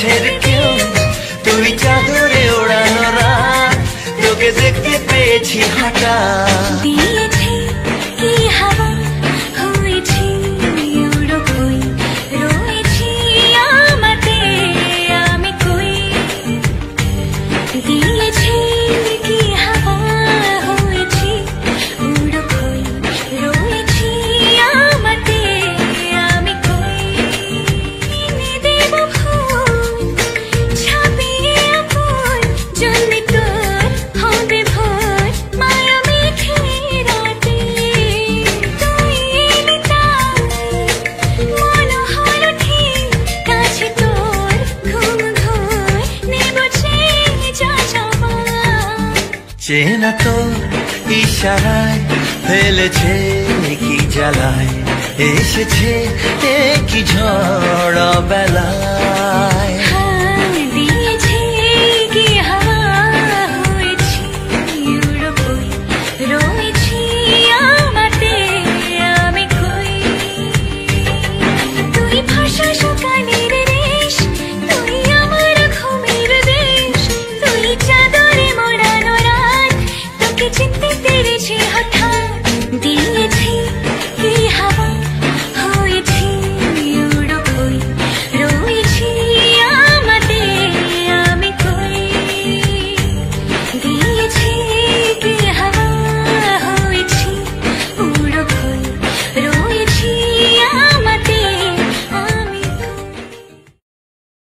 কাছের কেউ, তুই চাদরে ওড়ানো রাত, তোকে দেখতে পেয়েছি হঠাৎ। দিয়েছি কি হাওয়া, হয়েছি উড়ো কই, রয়েছি আমাতে আমি কই। দিয়েছি কি হাওয়া, হয়েছি উড়ো কই, রয়েছি আমাতে আমি কই। দেব ফুল ছাপিয়ে আপন, জন্মে তোর হবে ভোর মায়া মেঘে রাতে। তুই এলি তাই মনোহর ঠিক, কাছে তোর ঘুম ঘোর নেব যা যাবার। চেনা তো ইশারায় ফেলেছে কি জ্বালায়, এসেছে কি ঝড় বেলা।